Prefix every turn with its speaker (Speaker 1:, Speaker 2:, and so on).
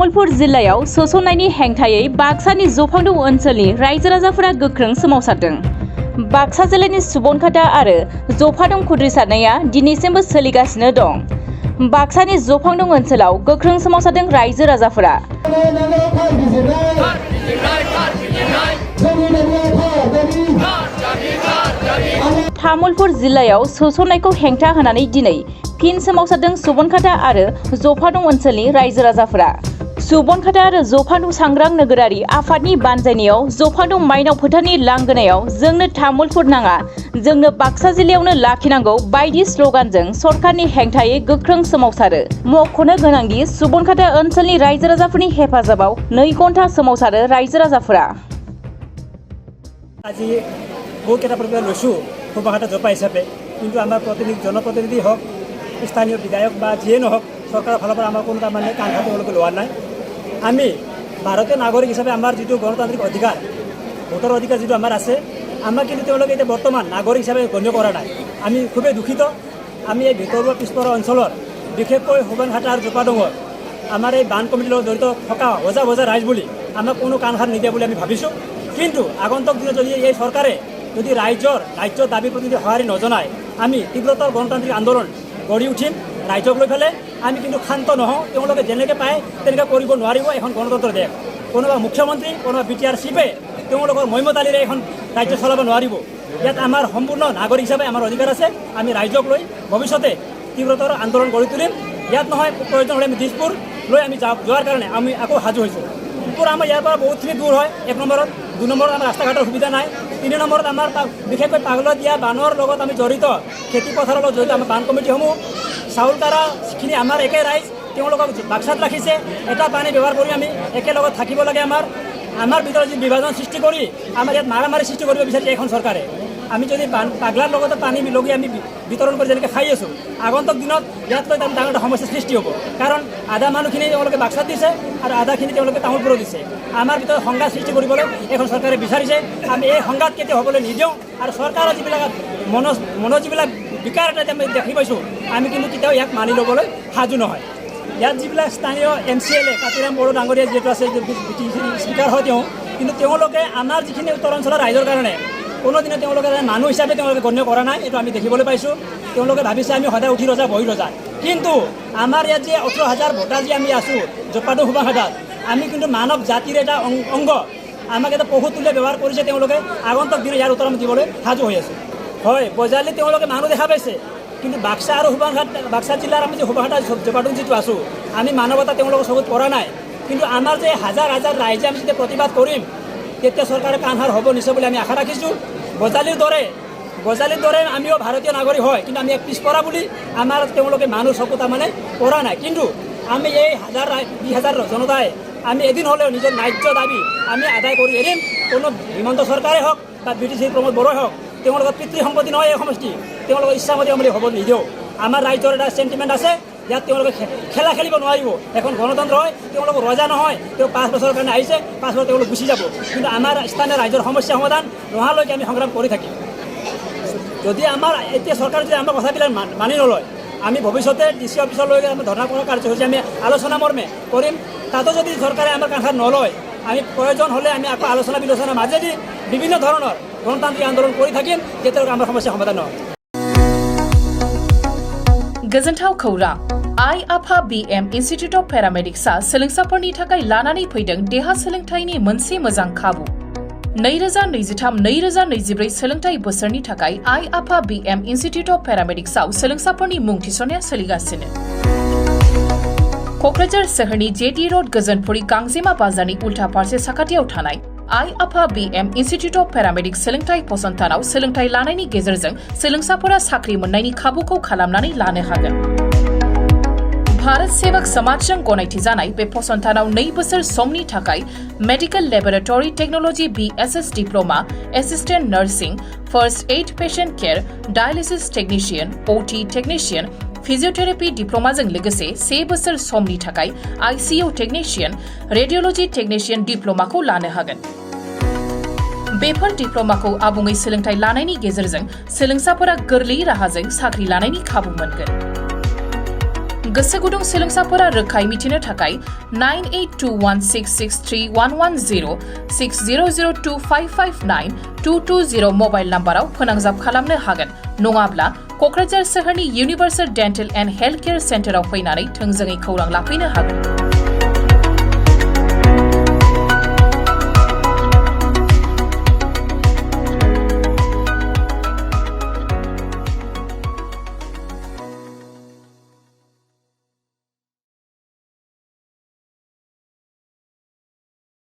Speaker 1: तामुलपुर जिल्लायाव सोसननायनि हेंथायै बाक्सानि जफांदौ ओनसोलनि रायजो राजाफोरा गोख्रों सोमावसारदों। बाक्सा जिल्लानि सुबनखाता आरो जफांदौ खुद्रिसारनाया दिनैसिमबो सोलिगासिनो दं। बाक्सानि जफांदौ ओनसोलाव गोख्रों सोमावसारदों रायजो राजाफोरा। तामुलपुर जिल्लायाव सोसननायखौ हेंथा होनानै दिनै फिन सोमावसारदों सुबनखाता आरो जफांदौ ओनसोलनि रायजो राजाफोरा। सुबनखाता आरो जफांदौ सांग्रां नोगोरारि आफादनि बानजायनायाव जफांदौ माइनाव फोथारनि लांगोनायाव जोंनो तामुलपुर नाङा, जोंनो बाक्सा जिल्लायावनो लाखिनांगौ बायदि स्लगानजों सरकारनि हेंथायै गोख्रों सोमावसारो। मख'नो गोनांदि सुबनखाता ओनसोलनि रायजो राजाफोरनि हेफाजाबाव 2 घन्टा सोमावसारो रायजो राजाफोरा।
Speaker 2: আজি বহুকেইটা প্ৰক্ৰিয়া লৈছোঁ সুবাঘাটা জপা হিচাপে, কিন্তু আমাৰ জনপ্ৰতিনিধি হওক, স্থানীয় বিধায়ক বা যিয়ে নহওক, চৰকাৰৰ ফালৰ পৰা আমাৰ কোনো তাৰমানে কাণসাৰ তেওঁলোকে লোৱা নাই। আমি ভাৰতীয় নাগৰিক হিচাপে আমাৰ যিটো গণতান্ত্ৰিক অধিকাৰ, ভোটৰ অধিকাৰ যিটো আমাৰ আছে, আমাক কিন্তু তেওঁলোকে এতিয়া বৰ্তমান নাগৰিক হিচাপে গণ্য কৰা নাই। আমি খুবেই দুখিত। আমি এই ভিতৰুৱা পিছপৰা অঞ্চলৰ বিশেষকৈ সুবনখাটা আৰু জপাদঙৰ আমাৰ এই বান কমিটিৰ লগত জড়িত থকা বজা ৰাইজ বুলি আমাক কোনো কাণসাৰ নিদিয়ে বুলি আমি ভাবিছোঁ। কিন্তু আগন্তুক দিনত যদি এই চৰকাৰে যদি ৰাজ্যৰ দাবীৰ প্ৰতি সঁহাৰি নজনায়, আমি তীব্ৰতৰ গণতান্ত্ৰিক আন্দোলন গঢ়ি উঠিম। ৰাজ্যক লৈ পেলাই আমি কিন্তু শান্ত নহওঁ। তেওঁলোকে যেনেকৈ পায় তেনেকৈ কৰিব নোৱাৰিব। এখন গণতন্ত্ৰৰ দেশ, কোনোবা মুখ্যমন্ত্ৰী, কোনোবা BTR চিফে তেওঁলোকৰ মৈমতালিৰে এখন ৰাজ্য চলাব নোৱাৰিব। ইয়াত আমাৰ সম্পূৰ্ণ নাগৰিক হিচাপে আমাৰ অধিকাৰ আছে। আমি ৰাজ্যক লৈ ভৱিষ্যতে তীব্ৰতৰ আন্দোলন গঢ়ি তুলিম। ইয়াত নহয়, প্ৰয়োজন হ'লে আমি দিছপুৰ লৈ আমি যোৱাৰ কাৰণে আমি আকৌ সাজু হৈছোঁ। দিছপুৰ আমাৰ ইয়াৰ পৰা বহুতখিনি দূৰ হয়। 1 নম্বৰত, 2 নম্বৰত আমাৰ ৰাস্তা ঘাটৰ সুবিধা নাই, 3 নম্বৰত আমাৰ বিশেষকৈ পাগলত দিয়া বানৰ লগত আমি জড়িত, খেতি পথাৰৰ লগত জড়িত আমাৰ বান কমিটিসমূহ, চাউল কাৰাখিনি আমাৰ একে ৰাইজ, তেওঁলোকক বাক্সাত ৰাখিছে। এটা পানী ব্যৱহাৰ কৰি আমি একেলগত থাকিব লাগে। আমাৰ ভিতৰত যি বিভাজন সৃষ্টি কৰি আমাৰ ইয়াত মাৰামাৰী সৃষ্টি কৰিব বিচাৰিছে এখন চৰকাৰে। আমি যদি পাগলাৰ লগতে পানী লগি আমি বিতৰণ কৰি যেনেকৈ খাই আছোঁ, আগন্তুক দিনত ইয়াত লৈ ডাঙৰ এটা সমস্যাৰ সৃষ্টি হ'ব। কাৰণ আধা মানুহখিনি তেওঁলোকে বাক্সাত দিছে আৰু আধাখিনি তেওঁলোকে তামোলপুৰত দিছে। আমাৰ ভিতৰত সংঘাত সৃষ্টি কৰিবলৈ এখন চৰকাৰে বিচাৰিছে। আমি এই সংঘাত কেতিয়াও হ'বলৈ নিদিওঁ। আৰু চৰকাৰৰ যিবিলাক যিবিলাক বিকাৰ এটা আমি দেখি পাইছোঁ, আমি কিন্তু কেতিয়াও ইয়াক মানি ল'বলৈ সাজু নহয়। ইয়াত যিবিলাক স্থানীয় MCLA কাতিৰাম বড়ো ডাঙৰীয়া যিহেতু আছে, স্পীকাৰ হয় তেওঁ, কিন্তু তেওঁলোকে আমাৰ যিখিনি উত্তৰ অঞ্চলৰ ৰাইজৰ কাৰণে কোনোদিনে তেওঁলোকে মানুহ হিচাপে তেওঁলোকে গণ্য কৰা নাই। এইটো আমি দেখিবলৈ পাইছোঁ। তেওঁলোকে ভাবিছে আমি সদায় উঠি ৰজা বহি ৰজা। কিন্তু আমাৰ ইয়াত যে 18,000 ভোটাৰ যি আমি আছোঁ জপাদৌ সুবাঘাটাত, আমি কিন্তু মানৱ জাতিৰ এটা অংগ। আমাক এটা পশু তুল্য ব্যৱহাৰ কৰিছে তেওঁলোকে। আগন্তুক দিনত ইয়াৰ উত্তৰ আমি দিবলৈ সাজু হৈ আছোঁ। হয়, বজালি তেওঁলোকে মানুহ দেখা পাইছে, কিন্তু বাক্সা আৰু বাক্সা জিলাৰ আমি যে সুবাঘাটা জপাদৌ যিটো আছোঁ, আমি মানৱতা তেওঁলোকৰ চকুত পৰা নাই। কিন্তু আমাৰ যে হাজাৰ ৰাইজে আমি যেতিয়া প্ৰতিবাদ কৰিম, তেতিয়া চৰকাৰে কাণসাৰ হ'ব নিশ্চয় বুলি আমি আশা ৰাখিছোঁ। বজালিৰ দৰে আমিও ভাৰতীয় নাগৰিক হয়, কিন্তু আমি পিছপৰা বুলি আমাৰ তেওঁলোকে মানুহ চকু তাৰমানে পৰা নাই। কিন্তু আমি এই 20,000 জনতাই আমি এদিন হ'লেও নিজৰ ন্যায্য দাবী আমি আদায় কৰি এৰিম। কোনো হিমন্ত চৰকাৰে হওক বা BTC প্ৰমোদ বড়োই হওক, তেওঁলোকৰ পিতৃ সম্পত্তি নহয় এই সমষ্টি, তেওঁলোকৰ ইচ্ছামতে আমি হ'ব নিদিওঁ। আমাৰ ৰাজ্যৰ এটা চেণ্টিমেণ্ট আছে, ইয়াত তেওঁলোকে খেলা খেলিব নোৱাৰিব। এখন গণতন্ত্ৰ হয়, তেওঁলোক ৰজা নহয়। তেওঁ 5 বছৰৰ কাৰণে আহিছে, 5 বছৰ তেওঁলোক গুচি যাব। কিন্তু আমাৰ স্থানীয় ৰাইজৰ সমস্যা সমাধান নোহোৱালৈকে আমি সংগ্ৰাম কৰি থাকিম। যদি আমাৰ এতিয়া চৰকাৰে যদি আমাৰ কথাবিলাক মানি নলয়, আমি ভৱিষ্যতে DC অফিচলৈকে আমি ধৰ্ণা কৰা কাৰ্যসূচী আমি আলোচনা মৰ্মে কৰিম। তাতো যদি চৰকাৰে আমাৰ কাণসাৰ নলয়, আমি প্ৰয়োজন হ'লে আমি আকৌ আলোচনা বিলোচনাৰ মাজেদি বিভিন্ন ধৰণৰ গণতান্ত্ৰিক আন্দোলন কৰি থাকিম, যেতিয়ালৈকে আমাৰ সমস্যা সমাধান নহয়।
Speaker 3: गोजोनथाव खौरां। आइ-आफा BM इन्स्टिट्युट अफ पेरामेडिक्सआ सोलोंसाफोरनि थाखाय लानानै फैदों देहा सोलोंथायनि मोनसे मोजां खाबु। 2023-2024 सोलोंथाय बोसोरनि थाखाय आइ-आफा BM इन्स्टिट्युट अफ पेरामेडिक्सआव सोलोंसाफोरनि मुं थिसननाया सोलिगासिनो। क'क्राझार सोहोरनि JT रोड गोजोनपुरी गांजेमा बाजारनि उल्था फारसे साखाथियाव थानाय आइ-आफा BM इन्स्टिट्युट अफ पेरामेडिक्स सोलोंथाय फसंथानाव सोलोंथाय लानायनि गेजेरजों सोलोंसाफोरा साख्रि मोननायनि खाबुखौ खालामनानै लानो हागोन। भारत सेवक समाजजों गनायथि जानाय बे फसंथानाव 2 बोसोर समनि थाखाय medical laboratory technology BSS diploma, assistant nursing, first aid patient care, dialysis technician, OT technician, physiotherapy डिप्लोमाजों लोगोसे 1 बोसोर समनि थाखाय ICU टेक्निशियन, रेडियोलॉजी टेक्निशियन डिप्लोमाखौ लानो हागोन। बेफोर डिप्लोमाखौ आबुङै सोलोंथाय लानायनि गेजेरजों सोलोंसाफोरा गोरलै राहाजों साख्रि लानायनि खाबु मोनगोन। गोसो गुदुं सोलोंसाफोरा रोखायै मिथिनो थाखाय 9821663110 6002559220 मबाइल नाम्बाराव फोनांजाब खालामनो हागोन नङाब्ला क'क्राझार सोहोरनि universal dental and health care सेन्टाराव फैनानै थोंजोङै खौरां लाफैनो हागोन।